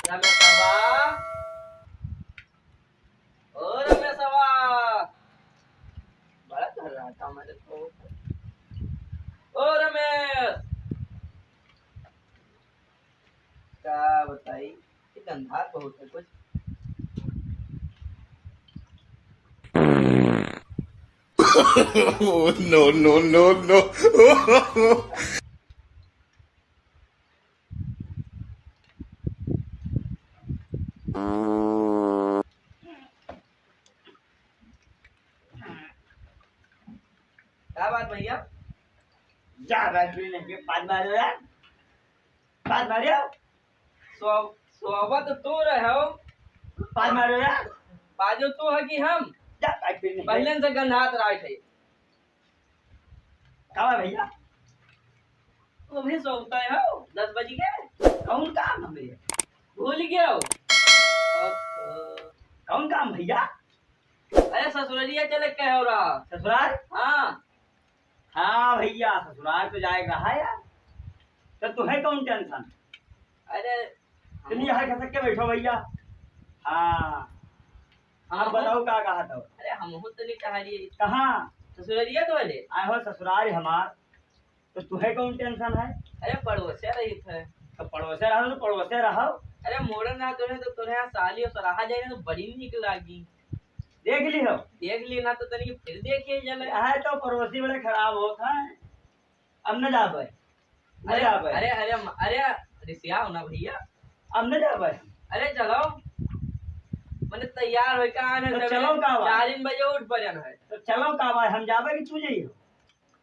रमेशवा, ओ रमेशवा, बड़ा कर रहा था मेरे को। ओ रमेश, क्या बताई, ये गंधार बहुत है कुछ। Oh, no, no, no, no. क्या बात भैया? जा बैटरी लेके पाँच मारो यार, पाँच मारियो, सोबत तो रहे हो, पाँच मारो यार, बाजू तो है कि हम जा बैटरी लेके। पहले से गंधात राइट है। कहाँ भैया? तो भी सोता है हो 10 बज गए। कौन काम हमें? भूल गए हो? कौन काम भैया? अरे ससुरलिया चले के हो रहा। ससुराल? हाँ हाँ भैया, ससुराल तो जाएगा है यार। तो तुम्हें कौन टेंशन? अरे तुम यहाँ खसक के बैठो भैया। हाँ हाँ, बताओ क्या कहा था? अरे हम तो नहीं कहा रही कहाँ? ससुरलिया तो ले आए हो ससुराल हमार, तो तुम्हें कौन टेंशन है? अरे पड़ोसिया रही थे। तो पड़ोसे रहो तो पड़ोसे रहो। अरे मोड़न ना तो तुम्हें यहाँ साली और सराहा जाए ना तो बड़ी निक लागी। देख ली हो? देख ली ना तो तनिक फिर देखिए जले। है तो पड़ोसी बड़े खराब होता है। अब न जा पाए, न अरे जा पाए, अरे अरे अरे रिसिया हो ना भैया। अब न जा पाए। अरे चलो मैंने तैयार हो का आने तो चलो का बात? 4 बजे उठ पड़न है। तो चलो का बात, हम जावे कि तू जाइयो?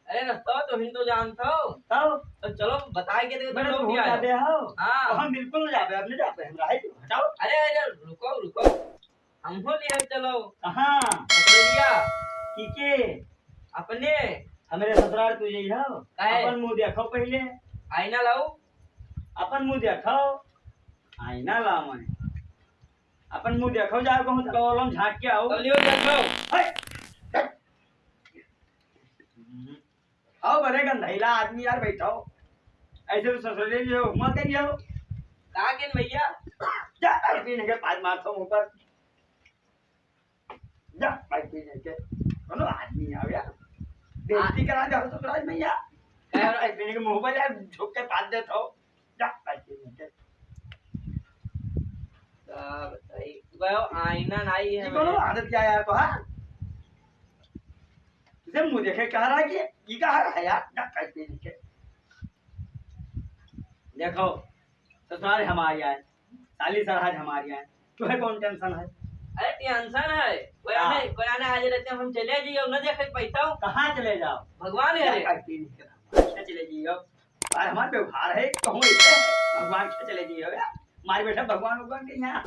अरे रास्ता तो हिंद तो जानता हो। तब तो चलो बताए के देखो मैंने तो तो लोग हो जाते हो। हाँ तो हम बिल्कुल न जावे, अब न जावे, हम रहे हटाओ। अरे अरे रुको रुको, हम हो लिए चलो। कहाँ? ससुरलिया की के? अपने हमारे ससुराल तू जाइयो। काहे? अपन मुंह देखो पहले, आईना लाओ। अपन मुंह देखो। आईना ला मैं अपन मुंह देखो, जाओ कहूँ कॉलम झाँक के आओ। लियो देखो। आओ बड़े गंधैला आदमी यार, बैठो। ऐसे तो ससुराल जो मत करियो। कहा के भैया? जा पाइप पीने के पाँच मारतो मुँह पर। जा पाइप पीने के कोनो आदमी आ गया, बेइज्जती करा दे ससुराल में यार। पाइप पीने के मुँह पर यार झुक के पाँच देता हो। जा पाइप पीने के। बताइए गयो आईना नहीं है। ये कोनो आदत क्या यार तो? हाँ तुझे मुँह देखे कह रहा है कि ये कह रहा है यार। जा पाइप पीने के। देखो ससुराल हमारी है, साली सरहद हमारी है, तुम्हें कौन टेंशन है? अरे टेंशन है कोई आने हाजिर रहते हैं, हम चले जाइए न देखे पैसा हूँ। कहाँ चले जाओ? भगवान है रे। चले जाइयो, और हमारा व्यवहार है कहूँ ऐसे भगवान के चले जाइयो यार। हमारे बेटा भगवान भगवान के यहाँ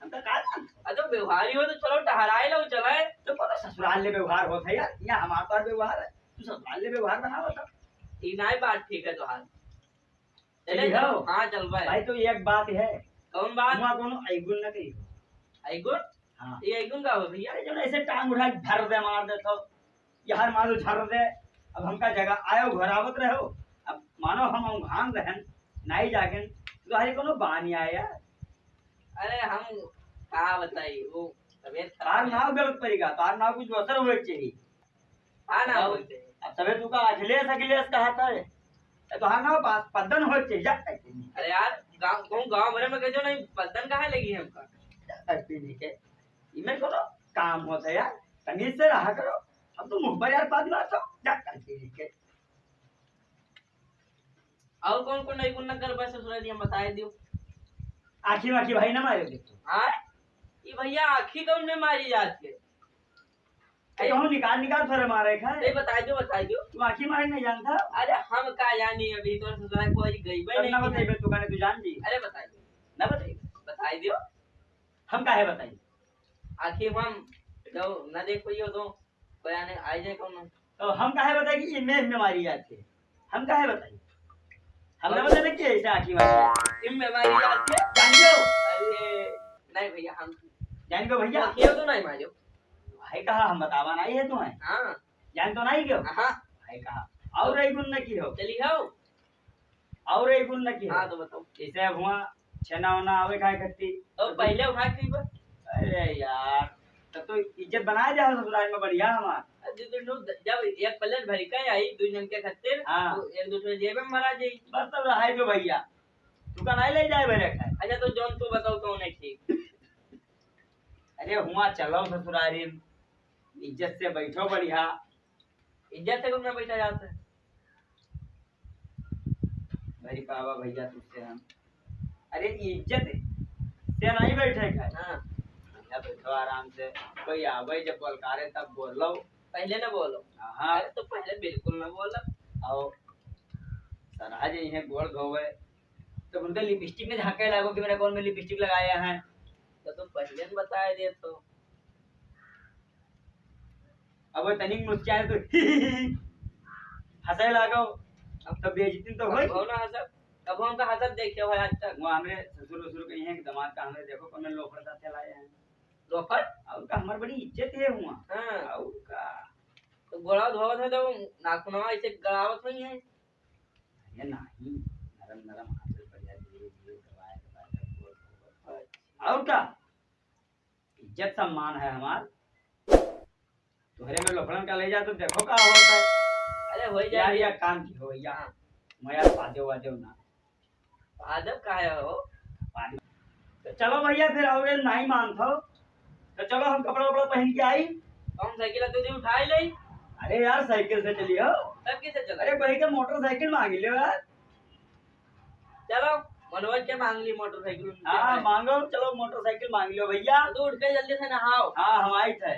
हम तो कहा था। अरे व्यवहारी हो तो चलो टहराए लो चलाए। तो पता ससुराल ले व्यवहार होता है यार, यहाँ हमारे पास व्यवहार है, तू ससुराल ले व्यवहार बनाओ तो ठीक नहीं बात ठीक है तो हाल चले चलिए जाओ। हो। हाँ चल भाई। भाई तो एक बात है, कौन बात? वहाँ कोनो ऐगुन न कही। आईगुन? हाँ ये आईगुन का हो भैया? अरे जो ऐसे टांग उठा के झर दे मार दे तो यार मारो झर दे। अब हमका जगह आयो घरावत रहो, अब मानो हम घान रहन नहीं जागन तो हरे कोनो बानी आए यार। अरे हम कहा बताइए वो तबियत तार खराब है। नाव गलत पड़ेगा, तार नाव कुछ असर हुए चाहिए। हाँ ना बोलते हैं। अब तबे तू का अखिलेश अखिलेश कहता है तो हाँ ना बात पद्दन हो चाहिए। जा अरे यार गाँव भरे में कहते हो नहीं पतन कहाँ लगी है हमका। पीने के इमें करो काम होता है यार, तमीज से रहा करो। अब तुम मुंह पर यार बात मारते हो। जा पीने के। और कौन कौन नहीं कौन कर बस ससुराली हम बताए दियो। आखी वाखी भाई ना मारे देखो। हाँ ये भैया आखी कौन में मारी जाती है? कहूँ निकाल निकाल थोड़े मारे खाए। नहीं बता दो। तू आखी मारे नहीं जानता? अरे हम का जानी अभी तो ससुराल को आज गई भाई ना नहीं। बताइए तू कहने तू जान जी। अरे बता दो। ना बताइए बताई दियो। हम काहे बताइए? आखिर हम जो न देखो यो तो कोई आने आ जाए कौन। तो हम काहे बताइए कि इमेज में मारी जाती है? हम काहे बताइए? हम ना बताते कि ऐसे आखी मारी इम में मारी जाती है। जान लो। अरे नहीं भैया हम जान को भैया आखियों तो नहीं मारियो। भाई कहा हम बतावा नहीं है तुम्हें? हाँ जान तो नहीं क्यों? हाँ भाई कहा और एक गुण न की हो, चली हो। और एक गुण न की हो। हाँ तो बताओ। जैसे अब हुआ छेना वना आवे खाए खट्टी। और पहले उठा के बस अरे यार तब तो इज्जत बनाए जाओ ससुराल में बढ़िया हमार। जब एक प्लेट भरी का आई दो जन के खातिर हाँ। तो एक दूसरे जेब में मरा जाई। बस तब रहा जो भैया तू का नहीं ले जाए भरे खाए। अच्छा तो जौन तू बताओ तो नहीं ठीक। अरे हुआ चलो ससुरारी इज्जत से बैठो बढ़िया। इज्जत से घूमना बैठा जाता है। भरी पावा भैया तुझसे हम। अरे इज्जत से नहीं बैठे खाए। हाँ भैया बैठो आराम से। कोई आवे जब बोलकारे तब बोल लो। पहले ना बोलो। हाँ अरे तो पहले बिल्कुल ना बोला। आओ सराज यही गोड़ धोवे तो उनके लिपस्टिक में झाके लागो कि मेरे कौन में लिपस्टिक लगाया है। तो पहले न बताए दे तो अब वो तनिक मुस्कुराए तो हंसे लागो। अब तो बेइज्जती तो होई। हो ना हसब अब हम का हसब देखियो है आज तक। वो हमरे ससुर ससुर कहीं है कि दामाद का हमरे देखो कौन लोफर साथ चलाए हैं। लोफर और का हमार बड़ी इज्जत है हुआ। हाँ और का तो गोड़ा धोवत है तो नाखूनवा ऐसे गड़ावत नहीं है। ये नहीं नरम नरम हाथ से बढ़िया धीरे धीरे दबाए और का इज्जत सम्मान है हमार। तुम्हारे में लोफड़न का ले जा तो देखो का होता है। अरे हो यार जाए या काम की हो भैया हाँ। मैं यार पादे वादे ना आदब का है हो। तो चलो भैया फिर और नहीं मानता तो चलो हम कपड़ा वपड़ा पहन के आई। हम साइकिल तो उठा ही नहीं। अरे यार साइकिल से चलियो। तब कैसे चला। अरे भाई का मोटरसाइकिल मांग लियो यार। चलो मनोज के मांग ली मोटरसाइकिल। हाँ मांगो चलो मोटरसाइकिल मांग लियो भैया। तो उठ के जल्दी से नहाओ। हाँ हम आई थे।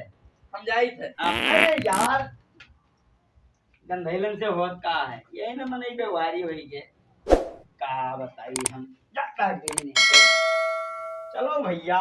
हम जाई थे। अरे यार गंधैलन से होत का है यही ना मन व्यवहारी हुई के का बताई हम जा का नहीं। चलो भैया